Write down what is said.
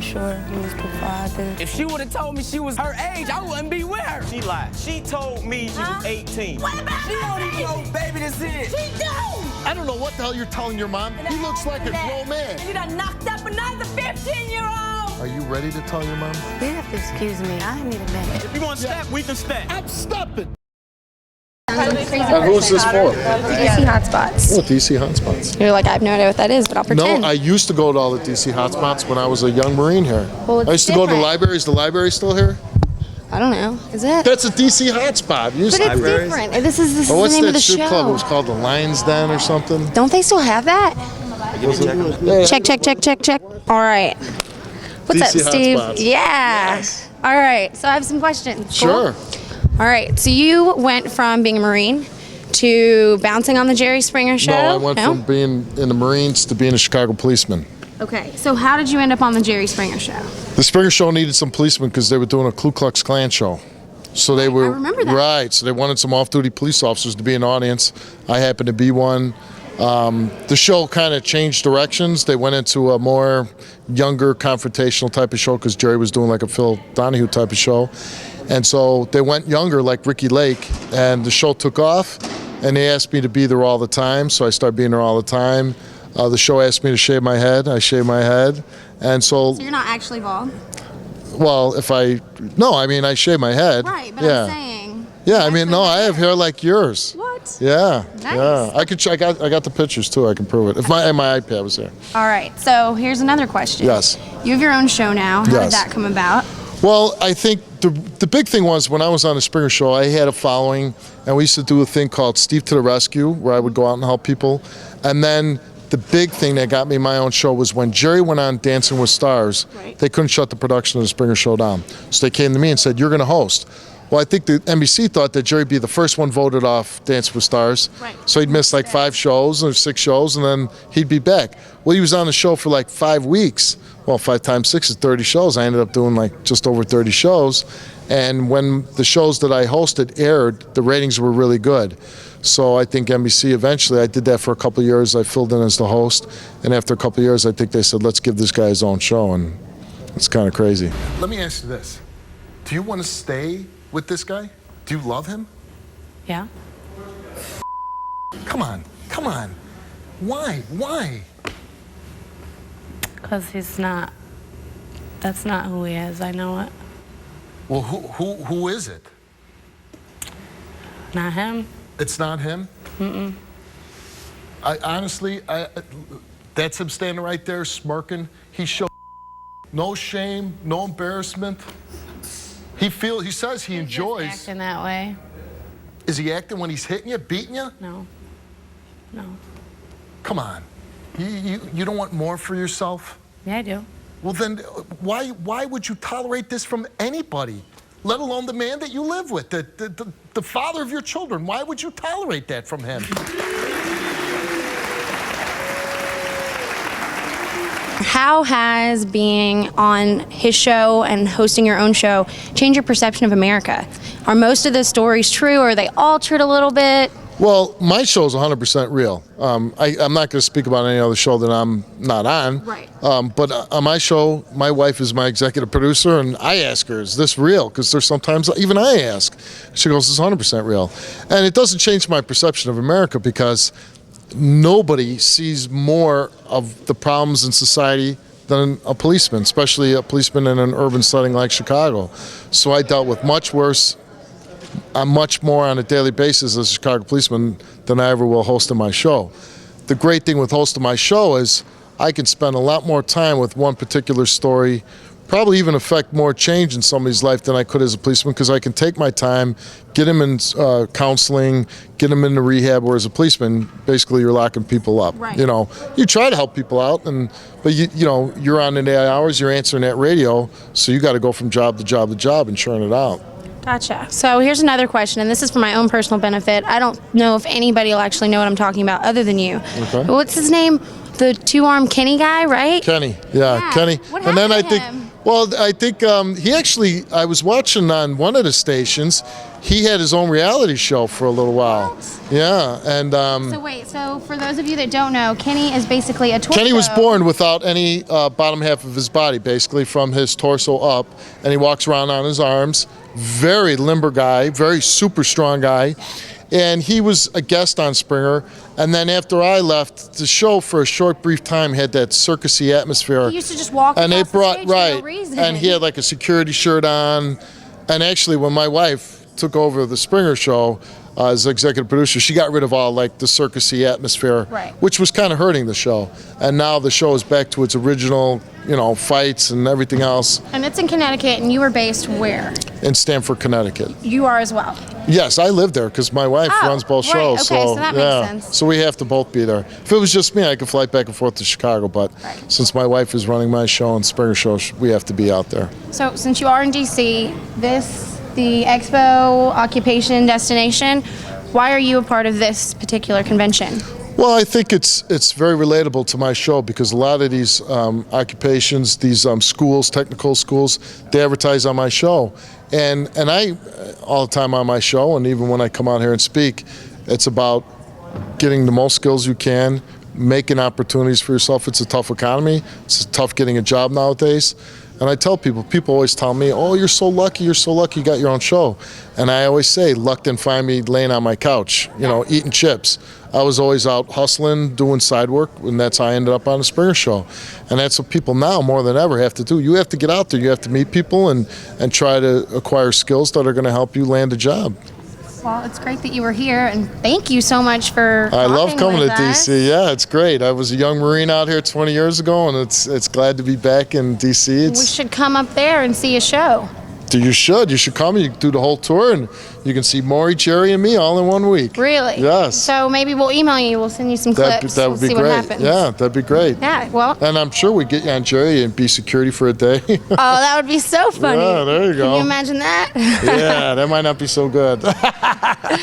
for sure. He was providing. If she would have told me she was her age, I wouldn't be with her. She lied. She told me she was 18. What about She don't even know who baby this is. She don't! I don't know what the hell you're telling your mom. He looks like a grown man. You done knocked up another 15-year-old! Are you ready to tell your mom? You have to excuse me. I need a minute. If you want to step, we can step. I'm stepping. And who's this for? DC hotspots. Oh, DC hotspots. You're like, I have no idea what that is, but I'll pretend. No, I used to go to all the DC hotspots when I was a young Marine here. Well, it's I used to go to the different. library. Is the library still here? I don't know. Is it? That's a DC hotspot. Used But to it's be. different. This is Oh, the what's name of that the strip show. club? It was called the Lion's Den or something. Don't they still have that? Yeah. Check. All right. What's DC up, Steve? hotspots. Yeah. All right. So I have some questions. Cool? Sure. All right. So you went from being a Marine to bouncing on the Jerry Springer show? No, I went from being in the Marines to being a Chicago policeman. Okay. So how did you end up on the Jerry Springer show? The Springer Show needed some policemen because they were doing a Ku Klux Klan show. So they were remember that. right. So they wanted some off-duty police officers to be in the audience. I happened to be one. The show kind of changed directions. They went into a more younger, confrontational type of show because Jerry was doing like a Phil Donahue type of show. And so they went younger, like Ricky Lake, and the show took off. And they asked me to be there all the time, so I started being there all the time. The show asked me to shave my head. I shaved my head. And so You're not actually bald? well, I shave my head. Right, but yeah. I'm saying. Yeah, I mean, no, I have hair like yours. What? Yeah, Nice. yeah. I got the pictures too. I can prove it. If my iPad was there. All right. So here's another question. Yes. You have your own show now. How did Yes. that come about? Well, I think the big thing was when I was on the Springer Show, I had a following, and we used to do a thing called Steve to the Rescue, where I would go out and help people. And then the big thing that got me my own show was when Jerry went on Dancing with Stars, Right. they couldn't shut the production of the Springer Show down. So they came to me and said, "You're going to host." Well, I think the NBC thought that Jerry'd be the first one voted off Dancing with Stars. Right. So he'd miss like 5 shows or 6 shows, and then he'd be back. Well, he was on the show for like 5 weeks. Well, 5 times 6 is 30 shows. I ended up doing like just over 30 shows. And when the shows that I hosted aired, the ratings were really good. So I think NBC eventually, I did that for a couple of years. I filled in as the host. And after a couple of years, I think they said, let's give this guy his own show. And it's kind of crazy. Let me ask you this. Do you want to stay with this guy? Do you love him? Yeah? Come on. Why? Because that's not who he is. I know it. Well, who is it? Not him. It's not him? Mm-mm. I honestly, that's him standing right there smirking. He showed no shame, no embarrassment. He says he enjoys. Just acting that way. Is he acting when he's hitting you, beating you? No. Come on. You don't want more for yourself? Yeah, I do. Well then, why would you tolerate this from anybody? Let alone the man that you live with, the father of your children. Why would you tolerate that from him? How has being on his show and hosting your own show changed your perception of America? Are most of the stories true, or are they altered a little bit? Well, my show is 100% real. I'm not going to speak about any other show that I'm not on. Right. But on my show, my wife is my executive producer, and I ask her, is this real? Because there's sometimes, even I ask. She goes, it's 100% real. And it doesn't change my perception of America because nobody sees more of the problems in society than a policeman, especially a policeman in an urban setting like Chicago. So I dealt with much worse. I'm much more on a daily basis as a Chicago policeman than I ever will hosting my show. The great thing with hosting my show is I can spend a lot more time with one particular story, probably even affect more change in somebody's life than I could as a policeman because I can take my time, get them in counseling, get them into rehab, whereas a policeman, basically you're locking people up. Right. You know, you try to help people out, but you're on the 8 hours, you're answering that radio, so you got to go from job to job to job and churn it out. Gotcha. So here's another question, and this is for my own personal benefit. I don't know if anybody will actually know what I'm talking about other than you. Okay. What's his name? The 2-armed Kenny guy, right? Kenny, yeah. Kenny. What And then happened I to think, him? well, I think he actually, I was watching on one of the stations, he had his own reality show for a little while. Yeah, and So wait, so for those of you that don't know, Kenny is basically a torso. Kenny was born without any bottom half of his body, basically from his torso up, and he walks around on his arms. Very limber guy, very super strong guy. And he was a guest on Springer, and then after I left, the show for a short, brief time had that circusy atmosphere. He used to just walk and they across the brought stage for no reason. and he had like a security shirt on. And actually, when my wife took over the Springer show as executive producer, she got rid of all like the circusy atmosphere, Right. which was kind of hurting the show. And now the show is back to its original, fights and everything else And it's in Connecticut, and you were based where? in Stamford, Connecticut. You are as well. Yes, I live there because my wife Oh, runs both right, shows. okay, so that makes yeah, sense. so we have to both be there. If it was just me, I could fly back and forth to Chicago. But Right. since my wife is running my show and Springer show, we have to be out there. So since you are in DC, the Expo occupation destination, why are you a part of this particular convention? Well, I think it's very relatable to my show because a lot of these occupations, these schools, technical schools, they advertise on my show, and I all the time on my show, and even when I come out here and speak, it's about getting the most skills you can, making opportunities for yourself. It's a tough economy. It's tough getting a job nowadays. And I tell people always tell me, oh, you're so lucky you got your own show. And I always say, luck didn't find me laying on my couch, eating chips. I was always out hustling, doing side work, and that's how I ended up on the Springer show. And that's what people now more than ever have to do. You have to get out there, you have to meet people and try to acquire skills that are going to help you land a job. Well, it's great that you were here, and thank you so much for I love talking coming with to us. DC. Yeah, it's great. I was a young Marine out here 20 years ago, and it's glad to be back in DC. We should come up there and see a show. You should come. You can do the whole tour, and you can see Maury, Jerry, and me all in 1 week. Really? Yes. So maybe we'll email you. We'll send you some clips. That We'll would be see great. what happens. Yeah, that'd be great. Yeah. Well. And I'm sure we get you on Jerry and be security for a day. Oh, that would be so funny. Yeah, there you go. Can you imagine that? Yeah, that might not be so good.